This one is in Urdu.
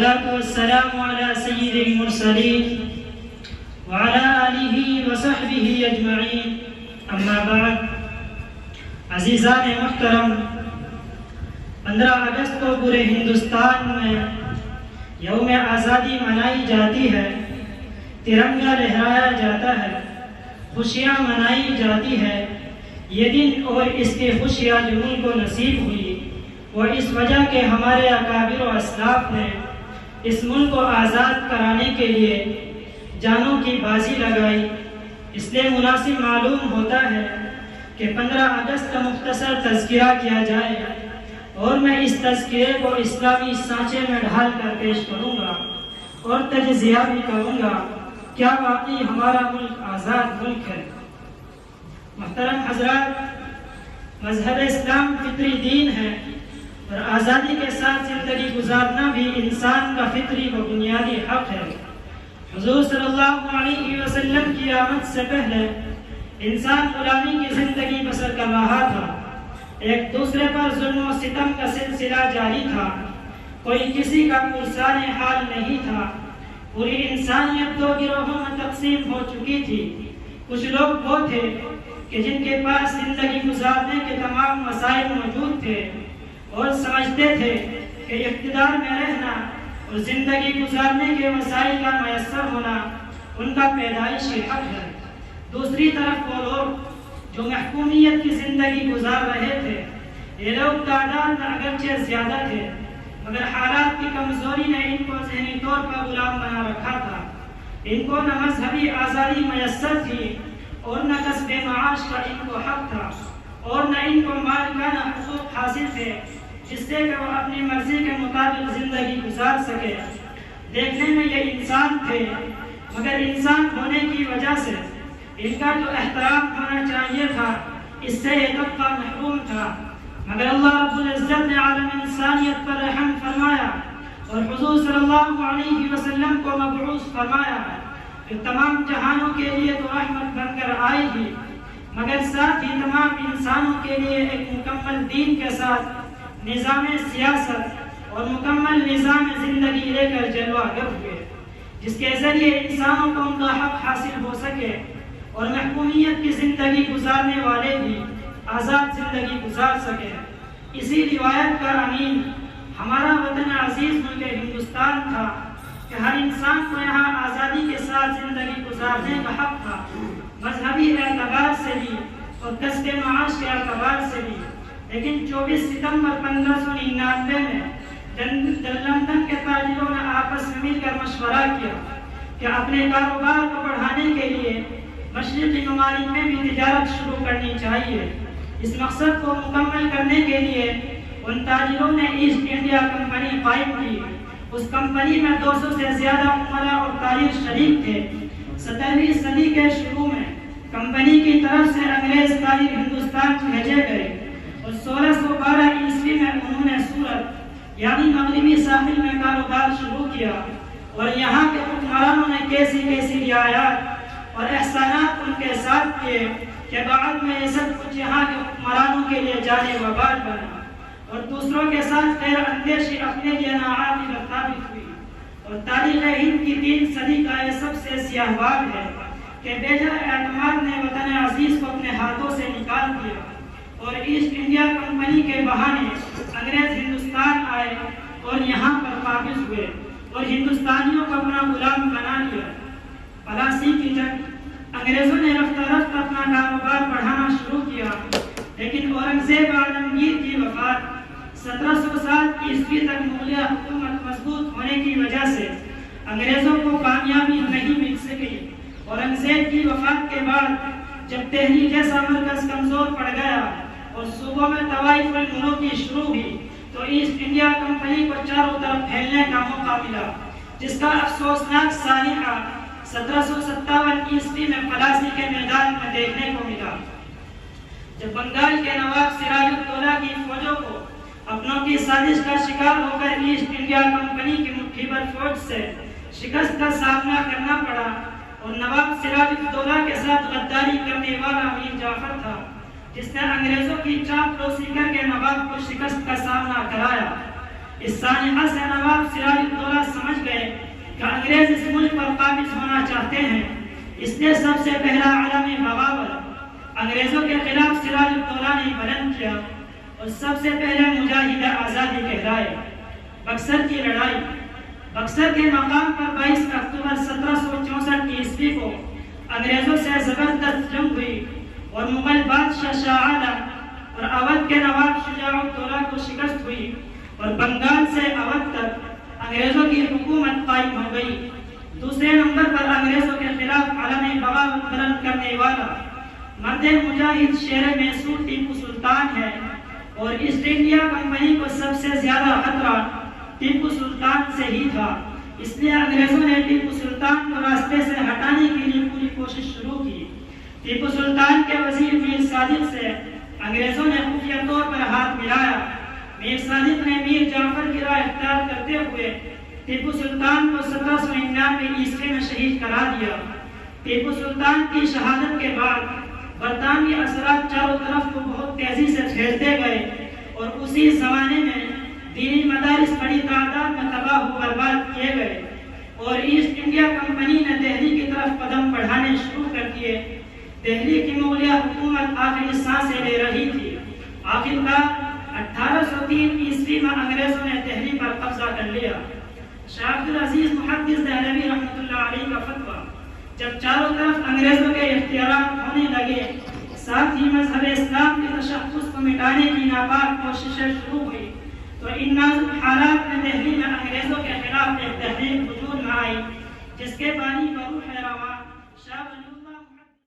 والسلام على سيد المرسلين وعلى آله وصحبه اجمعین اما بعد. عزیزان محترم، 15 اگست کو پورے ہندوستان میں یوم آزادی منائی جاتی ہے، ترنگا لہرایا جاتا ہے، خوشیاں منائی جاتی ہے. یہ دن اور اس کی خوشیاں جو ملک کو نصیب ہوئی وہ اس وجہ کہ ہمارے اکابر و اسلاف نے اس ملک کو آزاد کرانے کے لیے جانوں کی بازی لگائی. اس لیے مناسب معلوم ہوتا ہے کہ 15 اگست کا مختصر تذکرہ کیا جائے اور میں اس تذکرے کو اسلامی سانچے میں ڈھال کر پیش کروں گا اور تجزیہ بھی کروں گا کیا واقعی ہمارا ملک آزاد ملک ہے. محترم حضرات، مذہب اسلام فطری دین ہے اور آزادی کے ساتھ زندگی گزارنا بھی انسان کا فطری و بنیادی حق ہے. حضور صلی اللہ علیہ وسلم کی آمد سے پہلے انسان غلامی کی زندگی بسر کر رہا تھا. ایک دوسرے پر ظلم و ستم کا سلسلہ جاری تھا. کوئی کسی کا پرسان حال نہیں تھا. پوری انسانیت 2 گروہوں میں تقسیم ہو چکی تھی. کچھ لوگ وہ تھے کہ جن کے پاس زندگی گزارنے کے تمام وسائل موجود تھے اور سمجھتے تھے کہ اقتدار میں رہنا اور زندگی گزارنے کے وسائل کا میسر ہونا ان کا پیدائشی حق ہے. دوسری طرف وہ لوگ جو محکومیت کی زندگی گزار رہے تھے، یہ لوگ تعداد میں اگرچہ زیادہ تھے مگر حالات کی کمزوری نے ان کو ذہنی طور پر غلام بنا رکھا تھا. ان کو نہ مذہبی آزادی میسر تھی اور نہ کسب معاش کا ان کو حق تھا اور نہ ان کو مالکانہ حقوق حاصل تھے جس سے کہ وہ اپنی مرضی کے مطابق زندگی گزار سکے. دیکھنے میں یہ انسان تھے مگر انسان ہونے کی وجہ سے ان کا جو احترام ہونا چاہیے تھا اس سے یہ طبقہ محروم تھا. مگر اللہ رب العزت نے عالم انسانیت پر رحم فرمایا اور حضور صلی اللہ علیہ وسلم کو مبعوث فرمایا کہ تمام جہانوں کے لیے تو رحمت بن کر آئی ہی مگر ساتھ ہی تمام انسانوں کے لیے ایک مکمل دین کے ساتھ نظام سیاست اور مکمل نظام زندگی لے کر جلوہ گر ہوئے جس کے ذریعے انسانوں کو ان کا حق حاصل ہو سکے اور محکومیت کی زندگی گزارنے والے بھی آزاد زندگی گزار سکے. اسی روایت کا امین ہمارا وطن عزیز ملک ہندوستان تھا کہ ہر انسان کو یہاں آزادی کے ساتھ زندگی گزارنے کا حق تھا، مذہبی اعتبار سے بھی اور کسب معاش کے اعتبار سے بھی. لیکن 24 ستمبر 1599 میں لندن کے تاجروں نے آپس میں مل کر مشورہ کیا کہ اپنے کاروبار کو بڑھانے کے لیے مشرقی ممالک میں بھی تجارت شروع کرنی چاہیے. اس مقصد کو مکمل کرنے کے لیے ان تاجروں نے ایسٹ انڈیا کمپنی قائم کی. اس کمپنی میں 200 سے زیادہ عمرا اور تاجر شریک تھے. 17ویں صدی کے شروع میں کمپنی کی طرف سے انگریز تاجر ہندوستان بھیجے گئے اور 1612 عیسوی میں انہوں نے سورت یعنی مغربی ساحل میں کاروبار شروع کیا اور یہاں کے حکمرانوں نے کیسی رعایات اور احسانات ان کے ساتھ کیے کہ بعد میں یہ سب کچھ یہاں کے حکمرانوں کے لیے جانے وبال بنا اور دوسروں کے ساتھ خیر اندیشی اپنے لیے ناعاقبت ثابت ہوئی. اور تاریخ ہند کی 3 صدی کا یہ سب سے سیاہ باب ہے کہ بیجا اعتماد نے وطن عزیز کو اپنے ہاتھوں سے نکال دیا اور ایسٹ انڈیا کمپنی کے بہانے انگریز ہندوستان آئے اور یہاں پر قابض ہوئے اور ہندوستانیوں کو اپنا غلام بنا لیا. پلاسی کی جنگ انگریزوں نے رفتہ رفتہ اپنا کاروبار بڑھانا شروع کیا لیکن اورنگزیب عالمگیر کی وفات 1707 عیسوی تک مغلیہ حکومت مضبوط ہونے کی وجہ سے انگریزوں کو کامیابی نہیں مل سکی. اورنگزیب کی وفات کے بعد جب دہلی جیسا مرکز کمزور پڑ گیا اور صوبوں میں طوائف الملوکی شروع ہوئی تو ایسٹ انڈیا کمپنی کو چاروں طرف پھیلنے کا موقع ملا جس کا افسوسناک سانحہ 1757 عیسوی میں پلاسی کے میدان میں دیکھنے کو ملا جب بنگال کے نواب سراج الدولہ کی فوجوں کو اپنوں کی سازش کا شکار ہو کر ایسٹ انڈیا کمپنی کی مٹھی بھر فوج سے شکست کا سامنا کرنا پڑا اور نواب سراج الدولہ کے ساتھ غداری کرنے والا میر جعفر تھا جس نے انگریزوں کی چاپلوسی کر کے نواب کو شکست کا سامنا کرایا. اس سانحہ سے نواب سراج الدولہ انگریز اس ملک پر قابض ہونا چاہتے ہیں، اس نے سب سے پہلا علم بغاوت انگریزوں کے خلاف سراج الدولہ نے بلند کیا اور سب سے پہلے مجاہد آزادی کہلائے۔ بکسر کی لڑائی، بکسر کے مقام پر 22 اکتوبر 1764 عیسوی کو انگریزوں سے زبردست جنگ ہوئی اور مغل بادشاہ شاہ عالم اور اودھ کے نواب شجاع الدولہ کو شکست ہوئی اور بنگال سے اودھ تک انگریزوں کی حکومت قائم ہو گئی۔ دوسرے نمبر پر انگریزوں کے خلاف علم بغاوت بلند کرنے والا مرد مجاہد شیر میسور ٹیپو سلطان ہے، اور ایسٹ انڈیا کمپنی کو سب سے زیادہ خطرہ ٹیپو سلطان سے ہی تھا، اس لیے انگریزوں نے ٹیپو سلطان کو راستے سے ہٹانے کے لیے پوری کوشش شروع کی۔ ٹیپو سلطان کے وزیر میر صادق سے انگریزوں نے خفیہ طور پر ہاتھ ملایا۔ میر صادق نے میر جعفر کی راہ اختیار کرتے ہوئے ٹیپو سلطان کو 1799 عیسوی میں شہید کرا دیا۔ ٹیپو سلطان کی شہادت کے بعد برطانوی اثرات چاروں طرف کو بہت تیزی سے پھیلتے گئے اور اسی زمانے میں دینی مدارس بڑی تعداد میں تباہ و برباد کیے گئے اور ایسٹ انڈیا کمپنی نے دہلی کی طرف قدم بڑھانے شروع کر دیے۔ دہلی کی مغلیہ حکومت آخری سانسیں لے رہی تھی۔ آخرکار 1803 عیسوی میں انگریزوں نے دہلی پر قبضہ کر لیا۔ شاہ عبدالعزیز محدث دہلوی رحمۃ اللہ علیہ کا فتویٰ جب چاروں طرف انگریزوں کے اختیارات ہونے لگے، ساتھ ہی مذہب اسلام کے تشخص کو مٹانے کی ناپاک کوششیں شروع ہوئی، تو ان نازک حالات میں دہلی میں انگریزوں کے خلاف ایک تحریک وجود میں آئی جس کے بانی بروح روان